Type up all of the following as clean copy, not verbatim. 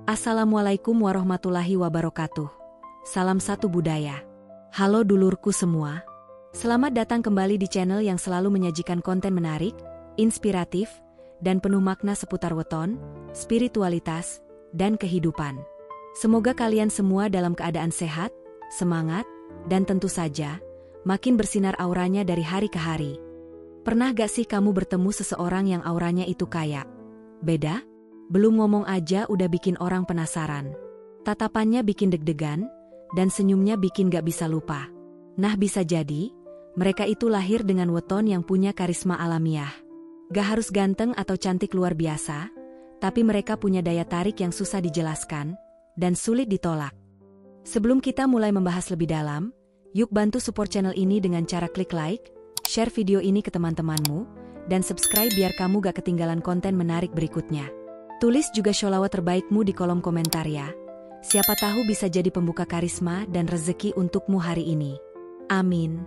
Assalamualaikum warahmatullahi wabarakatuh. Salam satu budaya. Halo dulurku semua. Selamat datang kembali di channel yang selalu menyajikan konten menarik, inspiratif, dan penuh makna seputar weton, spiritualitas, dan kehidupan. Semoga kalian semua dalam keadaan sehat, semangat, dan tentu saja, makin bersinar auranya dari hari ke hari. Pernah gak sih kamu bertemu seseorang yang auranya itu kayak beda? Belum ngomong aja udah bikin orang penasaran. Tatapannya bikin deg-degan, dan senyumnya bikin gak bisa lupa. Nah bisa jadi, mereka itu lahir dengan weton yang punya karisma alamiah. Gak harus ganteng atau cantik luar biasa, tapi mereka punya daya tarik yang susah dijelaskan, dan sulit ditolak. Sebelum kita mulai membahas lebih dalam, yuk bantu support channel ini dengan cara klik like, share video ini ke teman-temanmu, dan subscribe biar kamu gak ketinggalan konten menarik berikutnya. Tulis juga sholawat terbaikmu di kolom komentar ya. Siapa tahu bisa jadi pembuka karisma dan rezeki untukmu hari ini. Amin.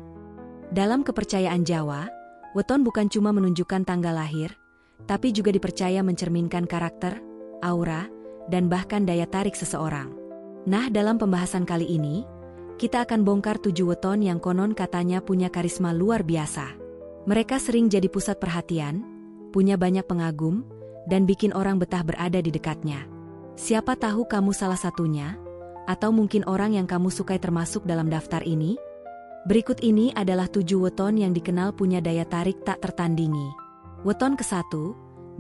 Dalam kepercayaan Jawa, weton bukan cuma menunjukkan tanggal lahir, tapi juga dipercaya mencerminkan karakter, aura, dan bahkan daya tarik seseorang. Nah, dalam pembahasan kali ini, kita akan bongkar 7 weton yang konon katanya punya karisma luar biasa. Mereka sering jadi pusat perhatian, punya banyak pengagum, dan bikin orang betah berada di dekatnya. Siapa tahu kamu salah satunya, atau mungkin orang yang kamu sukai termasuk dalam daftar ini? Berikut ini adalah 7 weton yang dikenal punya daya tarik tak tertandingi. Weton ke-1,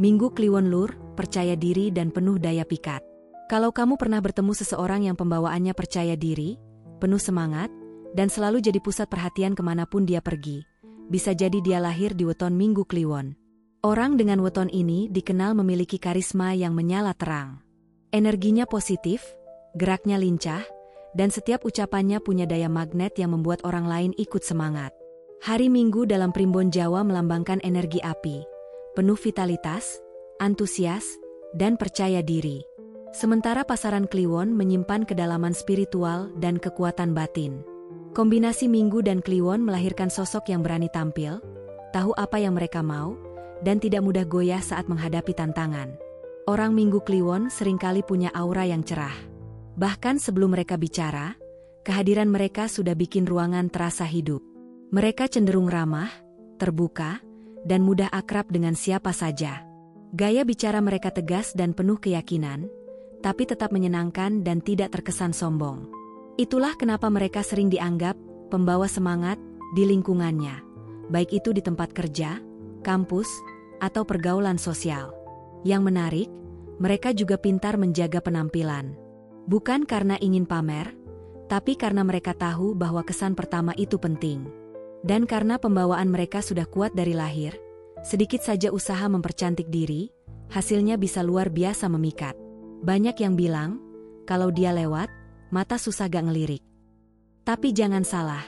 Minggu Kliwon Lur, percaya diri dan penuh daya pikat. Kalau kamu pernah bertemu seseorang yang pembawaannya percaya diri, penuh semangat, dan selalu jadi pusat perhatian kemanapun dia pergi, bisa jadi dia lahir di weton Minggu Kliwon. Orang dengan weton ini dikenal memiliki karisma yang menyala terang. Energinya positif, geraknya lincah, dan setiap ucapannya punya daya magnet yang membuat orang lain ikut semangat. Hari Minggu dalam primbon Jawa melambangkan energi api, penuh vitalitas, antusias, dan percaya diri. Sementara pasaran Kliwon menyimpan kedalaman spiritual dan kekuatan batin. Kombinasi Minggu dan Kliwon melahirkan sosok yang berani tampil, tahu apa yang mereka mau, dan tidak mudah goyah saat menghadapi tantangan. Orang Minggu Kliwon seringkali punya aura yang cerah. Bahkan sebelum mereka bicara, kehadiran mereka sudah bikin ruangan terasa hidup. Mereka cenderung ramah, terbuka, dan mudah akrab dengan siapa saja. Gaya bicara mereka tegas dan penuh keyakinan, tapi tetap menyenangkan dan tidak terkesan sombong. Itulah kenapa mereka sering dianggap pembawa semangat di lingkungannya, baik itu di tempat kerja, kampus, atau pergaulan sosial. Yang menarik, mereka juga pintar menjaga penampilan. Bukan karena ingin pamer, tapi karena mereka tahu bahwa kesan pertama itu penting. Dan karena pembawaan mereka sudah kuat dari lahir, sedikit saja usaha mempercantik diri, hasilnya bisa luar biasa memikat. Banyak yang bilang, kalau dia lewat, mata susah gak ngelirik. Tapi jangan salah,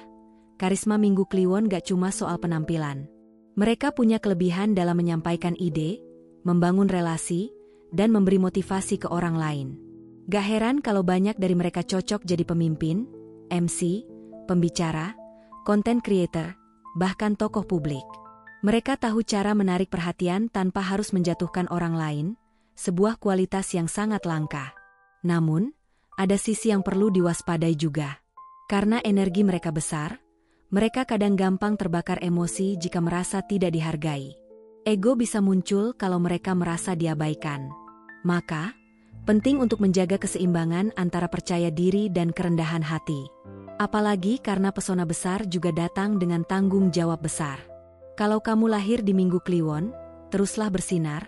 karisma Minggu Kliwon gak cuma soal penampilan. Mereka punya kelebihan dalam menyampaikan ide, membangun relasi, dan memberi motivasi ke orang lain. Gak heran kalau banyak dari mereka cocok jadi pemimpin, MC, pembicara, content creator, bahkan tokoh publik. Mereka tahu cara menarik perhatian tanpa harus menjatuhkan orang lain, sebuah kualitas yang sangat langka. Namun, ada sisi yang perlu diwaspadai juga. Karena energi mereka besar, mereka kadang gampang terbakar emosi jika merasa tidak dihargai. Ego bisa muncul kalau mereka merasa diabaikan. Maka, penting untuk menjaga keseimbangan antara percaya diri dan kerendahan hati. Apalagi karena pesona besar juga datang dengan tanggung jawab besar. Kalau kamu lahir di Minggu Kliwon, teruslah bersinar,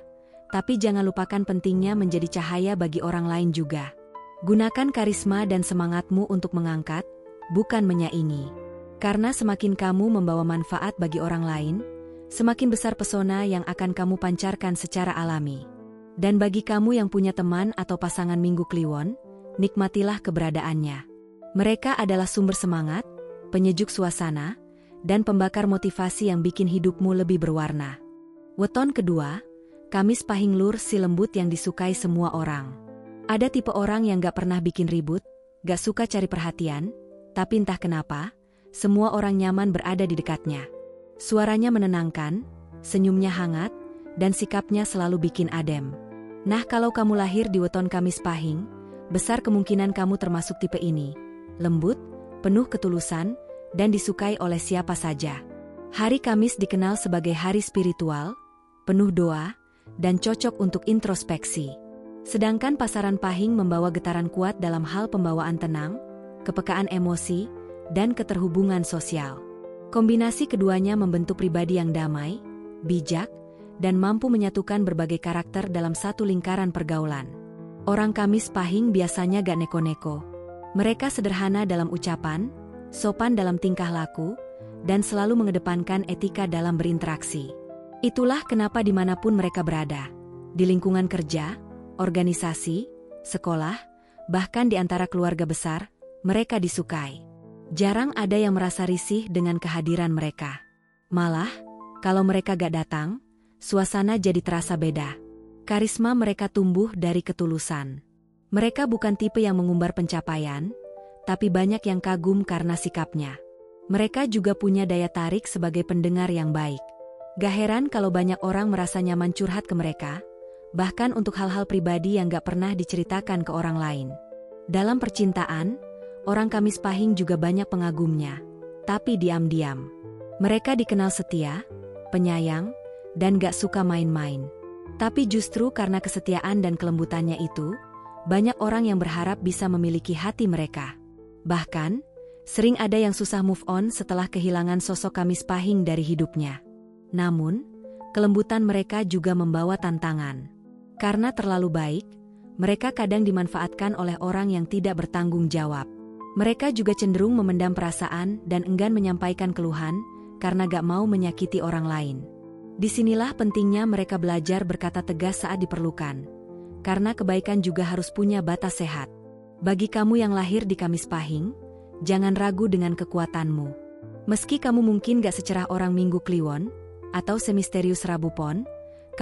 tapi jangan lupakan pentingnya menjadi cahaya bagi orang lain juga. Gunakan karisma dan semangatmu untuk mengangkat, bukan menyaingi. Karena semakin kamu membawa manfaat bagi orang lain, semakin besar pesona yang akan kamu pancarkan secara alami. Dan bagi kamu yang punya teman atau pasangan Minggu Kliwon, nikmatilah keberadaannya. Mereka adalah sumber semangat, penyejuk suasana, dan pembakar motivasi yang bikin hidupmu lebih berwarna. Weton kedua, Kamis Pahing Lur si lembut yang disukai semua orang. Ada tipe orang yang gak pernah bikin ribut, gak suka cari perhatian, tapi entah kenapa, semua orang nyaman berada di dekatnya. Suaranya menenangkan, senyumnya hangat, dan sikapnya selalu bikin adem. Nah, kalau kamu lahir di weton Kamis Pahing, besar kemungkinan kamu termasuk tipe ini. Lembut, penuh ketulusan, dan disukai oleh siapa saja. Hari Kamis dikenal sebagai hari spiritual, penuh doa, dan cocok untuk introspeksi. Sedangkan pasaran Pahing membawa getaran kuat dalam hal pembawaan tenang, kepekaan emosi, dan keterhubungan sosial. Kombinasi keduanya membentuk pribadi yang damai, bijak, dan mampu menyatukan berbagai karakter dalam satu lingkaran pergaulan. Orang Kamis Pahing biasanya gak neko-neko. Mereka sederhana dalam ucapan, sopan dalam tingkah laku, dan selalu mengedepankan etika dalam berinteraksi. Itulah kenapa dimanapun mereka berada, di lingkungan kerja, organisasi, sekolah, bahkan di antara keluarga besar, mereka disukai. Jarang ada yang merasa risih dengan kehadiran mereka. Malah, kalau mereka gak datang, suasana jadi terasa beda. Karisma mereka tumbuh dari ketulusan. Mereka bukan tipe yang mengumbar pencapaian, tapi banyak yang kagum karena sikapnya. Mereka juga punya daya tarik sebagai pendengar yang baik. Gak heran kalau banyak orang merasa nyaman curhat ke mereka, bahkan untuk hal-hal pribadi yang gak pernah diceritakan ke orang lain. Dalam percintaan, orang Kamis Pahing juga banyak pengagumnya, tapi diam-diam. Mereka dikenal setia, penyayang, dan gak suka main-main. Tapi justru karena kesetiaan dan kelembutannya itu, banyak orang yang berharap bisa memiliki hati mereka. Bahkan, sering ada yang susah move on setelah kehilangan sosok Kamis Pahing dari hidupnya. Namun, kelembutan mereka juga membawa tantangan. Karena terlalu baik, mereka kadang dimanfaatkan oleh orang yang tidak bertanggung jawab. Mereka juga cenderung memendam perasaan dan enggan menyampaikan keluhan karena gak mau menyakiti orang lain. Disinilah pentingnya mereka belajar berkata tegas saat diperlukan. Karena kebaikan juga harus punya batas sehat. Bagi kamu yang lahir di Kamis Pahing, jangan ragu dengan kekuatanmu. Meski kamu mungkin gak secerah orang Minggu Kliwon, atau semisterius Rabu Pon,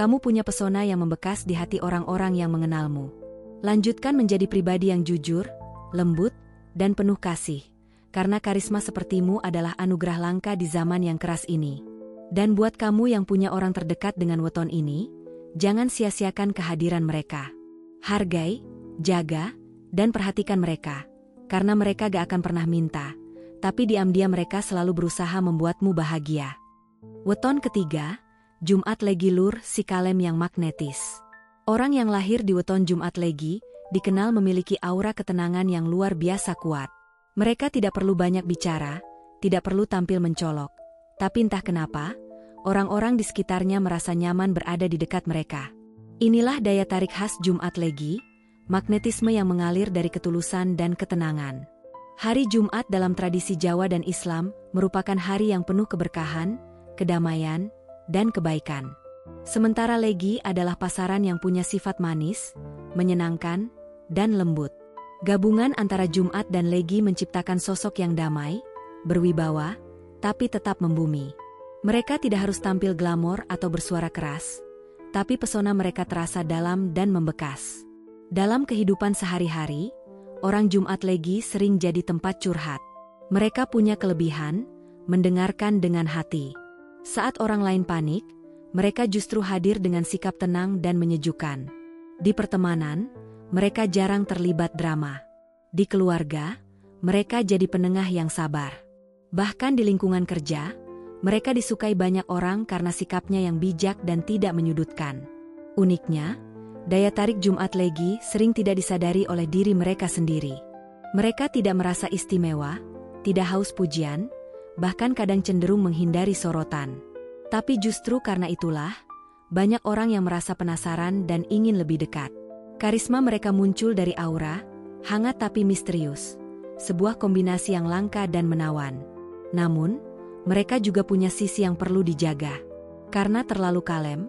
kamu punya pesona yang membekas di hati orang-orang yang mengenalmu. Lanjutkan menjadi pribadi yang jujur, lembut, dan penuh kasih. Karena karisma sepertimu adalah anugerah langka di zaman yang keras ini. Dan buat kamu yang punya orang terdekat dengan weton ini, jangan sia-siakan kehadiran mereka. Hargai, jaga, dan perhatikan mereka. Karena mereka gak akan pernah minta, tapi diam-diam mereka selalu berusaha membuatmu bahagia. Weton ketiga, Jumat Legi Lur si Kalem yang magnetis. Orang yang lahir di weton Jumat Legi, dikenal memiliki aura ketenangan yang luar biasa kuat. Mereka tidak perlu banyak bicara, tidak perlu tampil mencolok. Tapi entah kenapa, orang-orang di sekitarnya merasa nyaman berada di dekat mereka. Inilah daya tarik khas Jumat Legi, magnetisme yang mengalir dari ketulusan dan ketenangan. Hari Jumat dalam tradisi Jawa dan Islam merupakan hari yang penuh keberkahan, kedamaian, dan kebaikan. Sementara Legi adalah pasaran yang punya sifat manis, menyenangkan, dan lembut. Gabungan antara Jumat dan Legi menciptakan sosok yang damai, berwibawa, tapi tetap membumi. Mereka tidak harus tampil glamor atau bersuara keras, tapi pesona mereka terasa dalam dan membekas. Dalam kehidupan sehari-hari, orang Jumat Legi sering jadi tempat curhat. Mereka punya kelebihan, mendengarkan dengan hati. Saat orang lain panik, mereka justru hadir dengan sikap tenang dan menyejukkan. Di pertemanan, mereka jarang terlibat drama. Di keluarga, mereka jadi penengah yang sabar. Bahkan di lingkungan kerja, mereka disukai banyak orang karena sikapnya yang bijak dan tidak menyudutkan. Uniknya, daya tarik Jumat Legi sering tidak disadari oleh diri mereka sendiri. Mereka tidak merasa istimewa, tidak haus pujian, bahkan kadang cenderung menghindari sorotan. Tapi justru karena itulah, banyak orang yang merasa penasaran dan ingin lebih dekat. Karisma mereka muncul dari aura, hangat tapi misterius, sebuah kombinasi yang langka dan menawan. Namun, mereka juga punya sisi yang perlu dijaga. Karena terlalu kalem,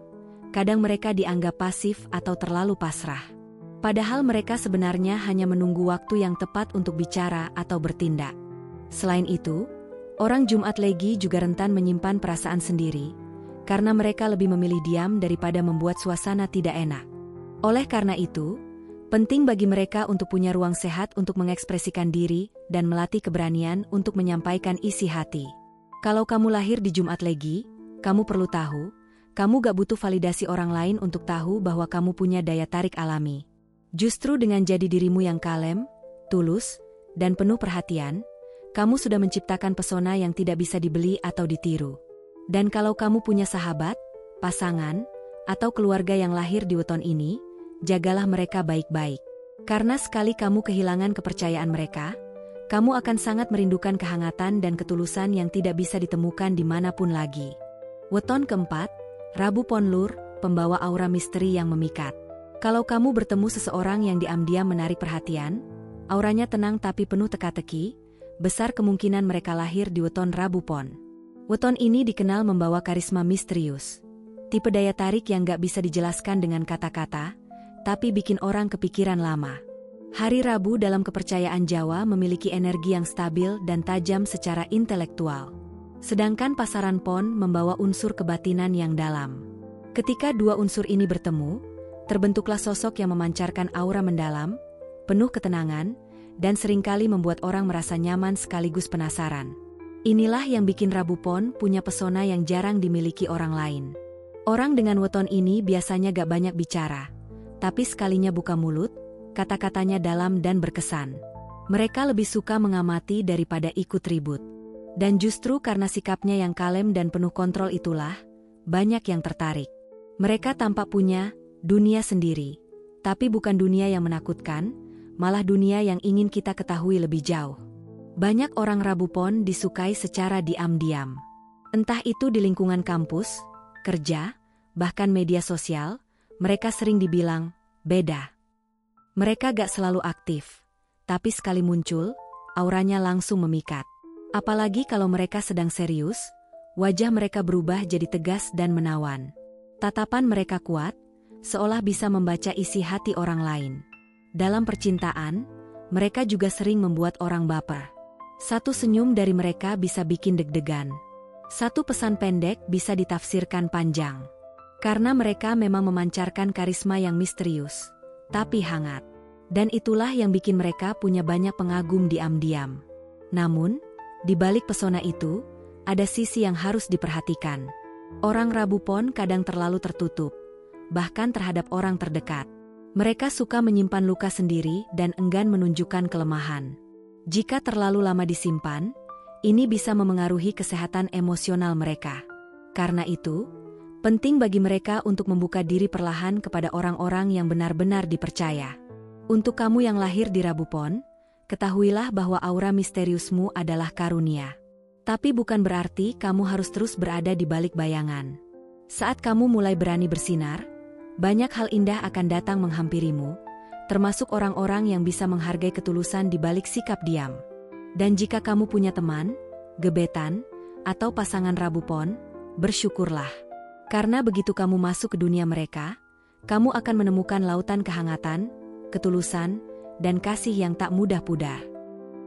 kadang mereka dianggap pasif atau terlalu pasrah. Padahal mereka sebenarnya hanya menunggu waktu yang tepat untuk bicara atau bertindak. Selain itu, orang Jumat Legi juga rentan menyimpan perasaan sendiri, karena mereka lebih memilih diam daripada membuat suasana tidak enak. Oleh karena itu, penting bagi mereka untuk punya ruang sehat untuk mengekspresikan diri dan melatih keberanian untuk menyampaikan isi hati. Kalau kamu lahir di Jumat Legi, kamu perlu tahu, Kamu gak butuh validasi orang lain untuk tahu bahwa kamu punya daya tarik alami. Justru dengan jadi dirimu yang kalem, tulus, dan penuh perhatian, kamu sudah menciptakan pesona yang tidak bisa dibeli atau ditiru. Dan kalau kamu punya sahabat, pasangan, atau keluarga yang lahir di weton ini, jagalah mereka baik-baik. Karena sekali kamu kehilangan kepercayaan mereka, kamu akan sangat merindukan kehangatan dan ketulusan yang tidak bisa ditemukan dimanapun lagi. Weton keempat, Rabu Pon Lur, pembawa aura misteri yang memikat. Kalau kamu bertemu seseorang yang diam-diam menarik perhatian, auranya tenang tapi penuh teka-teki, besar kemungkinan mereka lahir di weton Rabu Pon. Weton ini dikenal membawa karisma misterius. Tipe daya tarik yang gak bisa dijelaskan dengan kata-kata, tapi bikin orang kepikiran lama. Hari Rabu dalam kepercayaan Jawa memiliki energi yang stabil dan tajam secara intelektual. Sedangkan pasaran Pon membawa unsur kebatinan yang dalam. Ketika dua unsur ini bertemu, terbentuklah sosok yang memancarkan aura mendalam, penuh ketenangan, dan seringkali membuat orang merasa nyaman sekaligus penasaran. Inilah yang bikin Rabu Pon punya pesona yang jarang dimiliki orang lain. Orang dengan weton ini biasanya gak banyak bicara, tapi sekalinya buka mulut, kata-katanya dalam dan berkesan. Mereka lebih suka mengamati daripada ikut ribut. Dan justru karena sikapnya yang kalem dan penuh kontrol itulah, banyak yang tertarik. Mereka tampak punya dunia sendiri, tapi bukan dunia yang menakutkan, malah dunia yang ingin kita ketahui lebih jauh. Banyak orang Rabu Pon disukai secara diam-diam. Entah itu di lingkungan kampus, kerja, bahkan media sosial, mereka sering dibilang beda. Mereka gak selalu aktif, tapi sekali muncul, auranya langsung memikat. Apalagi kalau mereka sedang serius, wajah mereka berubah jadi tegas dan menawan. Tatapan mereka kuat, seolah bisa membaca isi hati orang lain. Dalam percintaan, mereka juga sering membuat orang baper. Satu senyum dari mereka bisa bikin deg-degan. Satu pesan pendek bisa ditafsirkan panjang. Karena mereka memang memancarkan karisma yang misterius, tapi hangat. Dan itulah yang bikin mereka punya banyak pengagum diam-diam. Namun, di balik pesona itu, ada sisi yang harus diperhatikan. Orang Rabu Pon kadang terlalu tertutup, bahkan terhadap orang terdekat. Mereka suka menyimpan luka sendiri dan enggan menunjukkan kelemahan. Jika terlalu lama disimpan, ini bisa memengaruhi kesehatan emosional mereka. Karena itu, penting bagi mereka untuk membuka diri perlahan kepada orang-orang yang benar-benar dipercaya. Untuk kamu yang lahir di Rabu Pon, ketahuilah bahwa aura misteriusmu adalah karunia. Tapi bukan berarti kamu harus terus berada di balik bayangan. Saat kamu mulai berani bersinar, banyak hal indah akan datang menghampirimu, termasuk orang-orang yang bisa menghargai ketulusan di balik sikap diam. Dan jika kamu punya teman, gebetan, atau pasangan Rabu Pon, bersyukurlah. Karena begitu kamu masuk ke dunia mereka, kamu akan menemukan lautan kehangatan, ketulusan, dan kasih yang tak mudah pudar.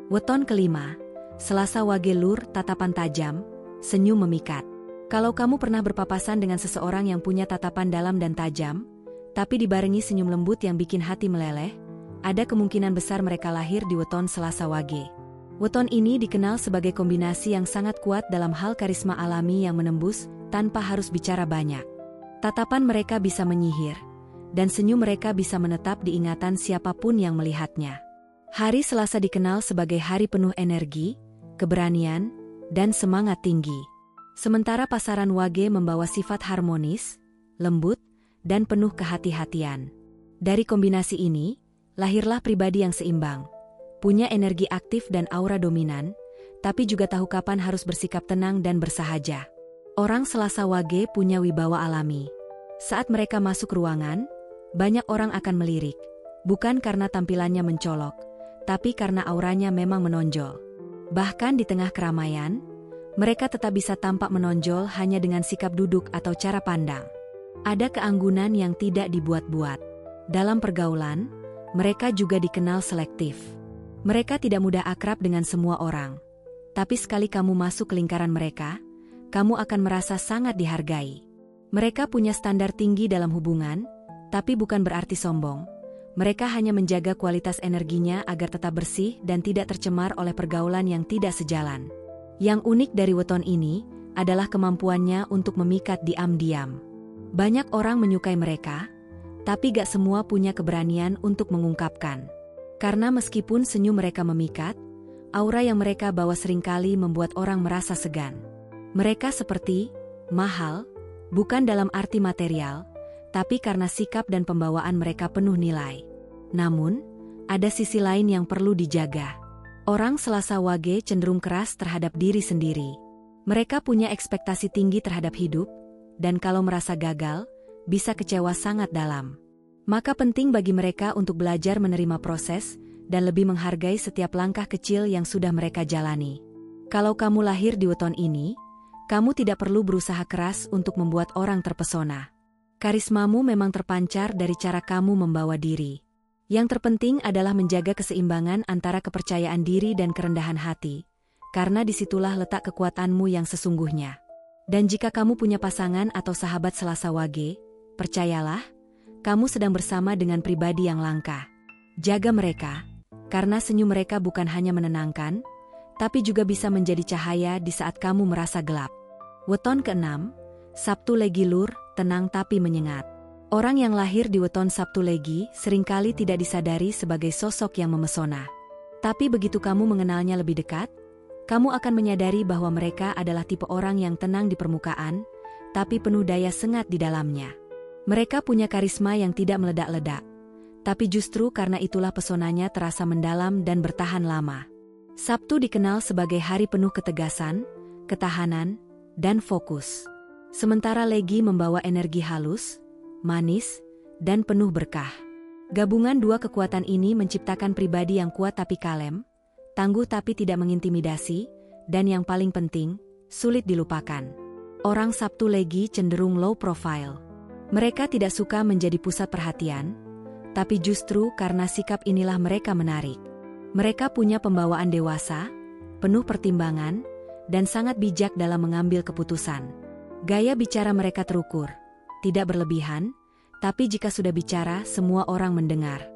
Weton kelima, Selasa Wage Lur, tatapan tajam, senyum memikat. Kalau kamu pernah berpapasan dengan seseorang yang punya tatapan dalam dan tajam, tapi dibarengi senyum lembut yang bikin hati meleleh, ada kemungkinan besar mereka lahir di weton Selasa Wage. Weton ini dikenal sebagai kombinasi yang sangat kuat dalam hal karisma alami yang menembus tanpa harus bicara banyak. Tatapan mereka bisa menyihir, dan senyum mereka bisa menetap di ingatan siapapun yang melihatnya. Hari Selasa dikenal sebagai hari penuh energi, keberanian, dan semangat tinggi. Sementara pasaran Wage membawa sifat harmonis, lembut, dan penuh kehati-hatian. Dari kombinasi ini, lahirlah pribadi yang seimbang, punya energi aktif dan aura dominan, tapi juga tahu kapan harus bersikap tenang dan bersahaja. Orang Selasa Wage punya wibawa alami. Saat mereka masuk ruangan, banyak orang akan melirik, bukan karena tampilannya mencolok, tapi karena auranya memang menonjol. Bahkan di tengah keramaian, mereka tetap bisa tampak menonjol hanya dengan sikap duduk atau cara pandang. Ada keanggunan yang tidak dibuat-buat. Dalam pergaulan, mereka juga dikenal selektif. Mereka tidak mudah akrab dengan semua orang. Tapi sekali kamu masuk ke lingkaran mereka, kamu akan merasa sangat dihargai. Mereka punya standar tinggi dalam hubungan, tapi bukan berarti sombong. Mereka hanya menjaga kualitas energinya agar tetap bersih dan tidak tercemar oleh pergaulan yang tidak sejalan. Yang unik dari weton ini adalah kemampuannya untuk memikat diam-diam. Banyak orang menyukai mereka, tapi gak semua punya keberanian untuk mengungkapkan. Karena meskipun senyum mereka memikat, aura yang mereka bawa seringkali membuat orang merasa segan. Mereka seperti mahal, bukan dalam arti material, tapi karena sikap dan pembawaan mereka penuh nilai. Namun, ada sisi lain yang perlu dijaga. Orang Selasa Wage cenderung keras terhadap diri sendiri. Mereka punya ekspektasi tinggi terhadap hidup, dan kalau merasa gagal, bisa kecewa sangat dalam. Maka penting bagi mereka untuk belajar menerima proses dan lebih menghargai setiap langkah kecil yang sudah mereka jalani. Kalau kamu lahir di weton ini, kamu tidak perlu berusaha keras untuk membuat orang terpesona. Karismamu memang terpancar dari cara kamu membawa diri. Yang terpenting adalah menjaga keseimbangan antara kepercayaan diri dan kerendahan hati, karena disitulah letak kekuatanmu yang sesungguhnya. Dan jika kamu punya pasangan atau sahabat Selasa Wage, percayalah, kamu sedang bersama dengan pribadi yang langka. Jaga mereka, karena senyum mereka bukan hanya menenangkan, tapi juga bisa menjadi cahaya di saat kamu merasa gelap. Weton ke-6, Sabtu Legi Lur, tenang tapi menyengat. Orang yang lahir di weton Sabtu Legi seringkali tidak disadari sebagai sosok yang memesona. Tapi begitu kamu mengenalnya lebih dekat, kamu akan menyadari bahwa mereka adalah tipe orang yang tenang di permukaan, tapi penuh daya sengat di dalamnya. Mereka punya karisma yang tidak meledak-ledak, tapi justru karena itulah pesonanya terasa mendalam dan bertahan lama. Sabtu dikenal sebagai hari penuh ketegasan, ketahanan, dan fokus. Sementara Legi membawa energi halus, manis, dan penuh berkah. Gabungan dua kekuatan ini menciptakan pribadi yang kuat tapi kalem, tangguh tapi tidak mengintimidasi, dan yang paling penting, sulit dilupakan. Orang Sabtu Legi cenderung low profile. Mereka tidak suka menjadi pusat perhatian, tapi justru karena sikap inilah mereka menarik. Mereka punya pembawaan dewasa, penuh pertimbangan, dan sangat bijak dalam mengambil keputusan. Gaya bicara mereka terukur, tidak berlebihan, tapi jika sudah bicara semua orang mendengar.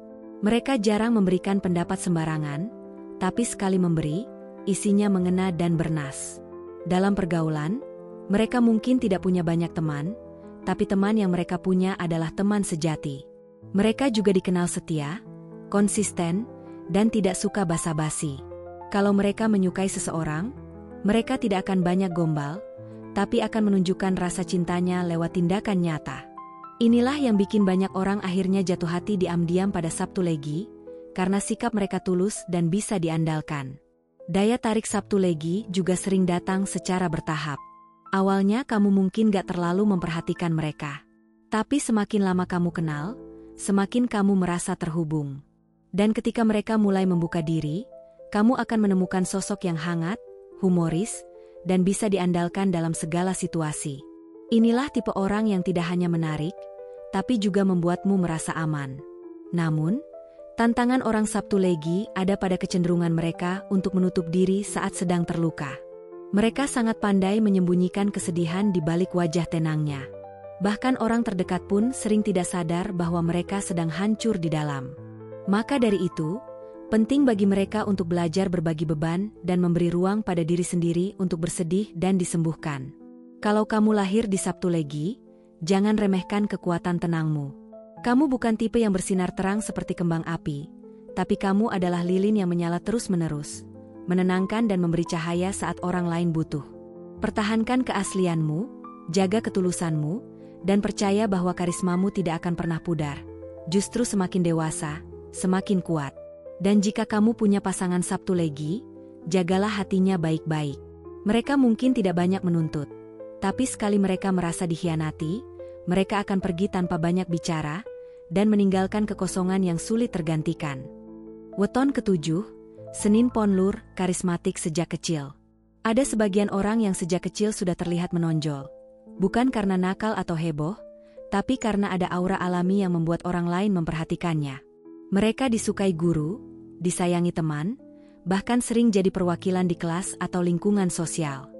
Mereka jarang memberikan pendapat sembarangan, tapi sekali memberi, isinya mengena dan bernas. Dalam pergaulan, mereka mungkin tidak punya banyak teman, tapi teman yang mereka punya adalah teman sejati. Mereka juga dikenal setia, konsisten, dan tidak suka basa-basi. Kalau mereka menyukai seseorang, mereka tidak akan banyak gombal, tapi akan menunjukkan rasa cintanya lewat tindakan nyata. Inilah yang bikin banyak orang akhirnya jatuh hati diam-diam pada Sabtu Legi, karena sikap mereka tulus dan bisa diandalkan. Daya tarik Sabtu Legi juga sering datang secara bertahap. Awalnya kamu mungkin gak terlalu memperhatikan mereka. Tapi semakin lama kamu kenal, semakin kamu merasa terhubung. Dan ketika mereka mulai membuka diri, kamu akan menemukan sosok yang hangat, humoris, dan bisa diandalkan dalam segala situasi. Inilah tipe orang yang tidak hanya menarik, tapi juga membuatmu merasa aman. Namun, tantangan orang Sabtu Legi ada pada kecenderungan mereka untuk menutup diri saat sedang terluka. Mereka sangat pandai menyembunyikan kesedihan di balik wajah tenangnya. Bahkan orang terdekat pun sering tidak sadar bahwa mereka sedang hancur di dalam. Maka dari itu, penting bagi mereka untuk belajar berbagi beban dan memberi ruang pada diri sendiri untuk bersedih dan disembuhkan. Kalau kamu lahir di Sabtu Legi, jangan remehkan kekuatan tenangmu. Kamu bukan tipe yang bersinar terang seperti kembang api, tapi kamu adalah lilin yang menyala terus-menerus, menenangkan dan memberi cahaya saat orang lain butuh. Pertahankan keaslianmu, jaga ketulusanmu, dan percaya bahwa karismamu tidak akan pernah pudar. Justru semakin dewasa, semakin kuat. Dan jika kamu punya pasangan Sabtu Legi, jagalah hatinya baik-baik. Mereka mungkin tidak banyak menuntut, tapi sekali mereka merasa dikhianati, mereka akan pergi tanpa banyak bicara, dan meninggalkan kekosongan yang sulit tergantikan. Weton ke-7, Senin Pon Lur, karismatik sejak kecil. Ada sebagian orang yang sejak kecil sudah terlihat menonjol. Bukan karena nakal atau heboh, tapi karena ada aura alami yang membuat orang lain memperhatikannya. Mereka disukai guru, disayangi teman, bahkan sering jadi perwakilan di kelas atau lingkungan sosial.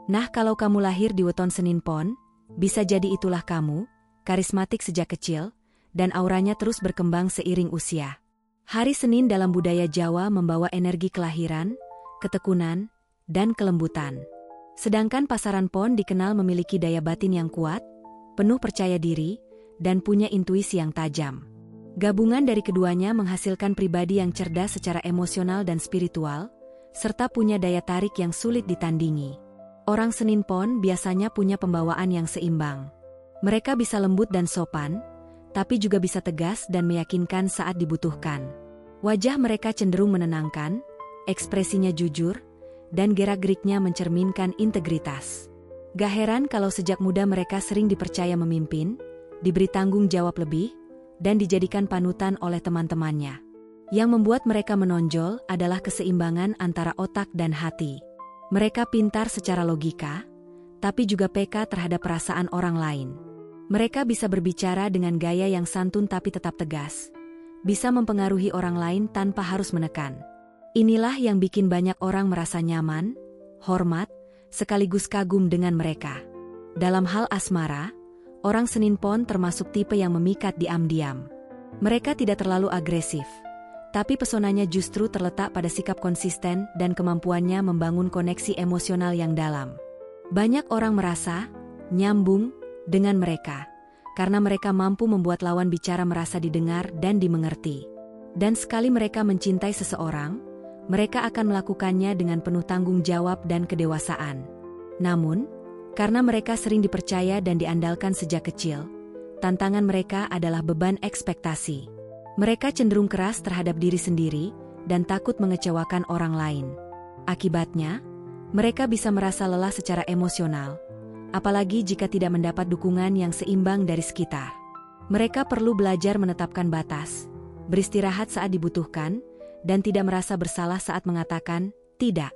Nah, kalau kamu lahir di weton Senin Pon, bisa jadi itulah kamu, karismatik sejak kecil, dan auranya terus berkembang seiring usia. Hari Senin dalam budaya Jawa membawa energi kelahiran, ketekunan, dan kelembutan. Sedangkan pasaran Pon dikenal memiliki daya batin yang kuat, penuh percaya diri, dan punya intuisi yang tajam. Gabungan dari keduanya menghasilkan pribadi yang cerdas secara emosional dan spiritual, serta punya daya tarik yang sulit ditandingi. Orang Senin Pon biasanya punya pembawaan yang seimbang. Mereka bisa lembut dan sopan, tapi juga bisa tegas dan meyakinkan saat dibutuhkan. Wajah mereka cenderung menenangkan, ekspresinya jujur, dan gerak-geriknya mencerminkan integritas. Gak heran kalau sejak muda mereka sering dipercaya memimpin, diberi tanggung jawab lebih, dan dijadikan panutan oleh teman-temannya. Yang membuat mereka menonjol adalah keseimbangan antara otak dan hati. Mereka pintar secara logika, tapi juga peka terhadap perasaan orang lain. Mereka bisa berbicara dengan gaya yang santun tapi tetap tegas, bisa mempengaruhi orang lain tanpa harus menekan. Inilah yang bikin banyak orang merasa nyaman, hormat, sekaligus kagum dengan mereka. Dalam hal asmara, orang Senin Pon termasuk tipe yang memikat diam-diam. Mereka tidak terlalu agresif, tapi pesonanya justru terletak pada sikap konsisten dan kemampuannya membangun koneksi emosional yang dalam. Banyak orang merasa nyambung dengan mereka, karena mereka mampu membuat lawan bicara merasa didengar dan dimengerti. Dan sekali mereka mencintai seseorang, mereka akan melakukannya dengan penuh tanggung jawab dan kedewasaan. Namun, karena mereka sering dipercaya dan diandalkan sejak kecil, tantangan mereka adalah beban ekspektasi. Mereka cenderung keras terhadap diri sendiri dan takut mengecewakan orang lain. Akibatnya, mereka bisa merasa lelah secara emosional, apalagi jika tidak mendapat dukungan yang seimbang dari sekitar. Mereka perlu belajar menetapkan batas, beristirahat saat dibutuhkan, dan tidak merasa bersalah saat mengatakan tidak.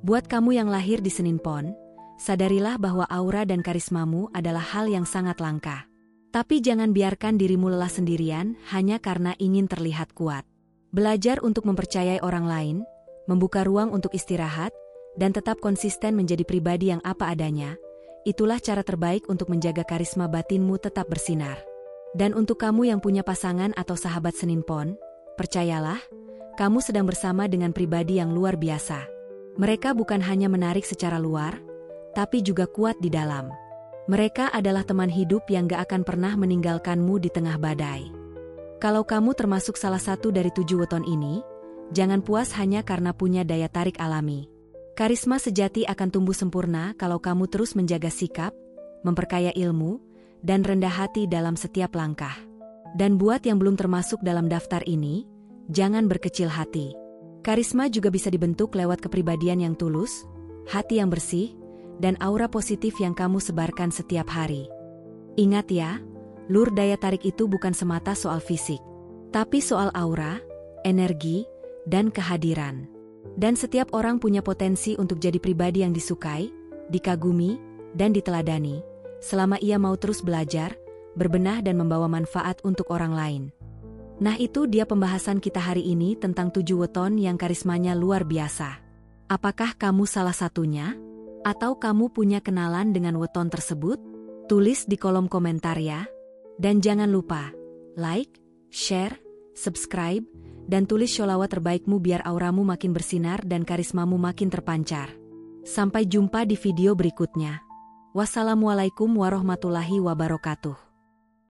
Buat kamu yang lahir di Senin Pon, sadarilah bahwa aura dan karismamu adalah hal yang sangat langka. Tapi jangan biarkan dirimu lelah sendirian hanya karena ingin terlihat kuat. Belajar untuk mempercayai orang lain, membuka ruang untuk istirahat, dan tetap konsisten menjadi pribadi yang apa adanya. Itulah cara terbaik untuk menjaga karisma batinmu tetap bersinar. Dan untuk kamu yang punya pasangan atau sahabat Senin Pon, percayalah, kamu sedang bersama dengan pribadi yang luar biasa. Mereka bukan hanya menarik secara luar, tapi juga kuat di dalam. Mereka adalah teman hidup yang gak akan pernah meninggalkanmu di tengah badai. Kalau kamu termasuk salah satu dari 7 weton ini, jangan puas hanya karena punya daya tarik alami. Karisma sejati akan tumbuh sempurna kalau kamu terus menjaga sikap, memperkaya ilmu, dan rendah hati dalam setiap langkah. Dan buat yang belum termasuk dalam daftar ini, jangan berkecil hati. Karisma juga bisa dibentuk lewat kepribadian yang tulus, hati yang bersih, dan aura positif yang kamu sebarkan setiap hari. Ingat ya, lur daya tarik itu bukan semata soal fisik, tapi soal aura, energi, dan kehadiran. Dan setiap orang punya potensi untuk jadi pribadi yang disukai, dikagumi, dan diteladani, selama ia mau terus belajar, berbenah dan membawa manfaat untuk orang lain. Nah itu dia pembahasan kita hari ini tentang 7 weton yang karismanya luar biasa. Apakah kamu salah satunya? Atau kamu punya kenalan dengan weton tersebut? Tulis di kolom komentar ya. Dan jangan lupa, like, share, subscribe, dan tulis sholawat terbaikmu biar auramu makin bersinar dan karismamu makin terpancar. Sampai jumpa di video berikutnya. Wassalamualaikum warahmatullahi wabarakatuh.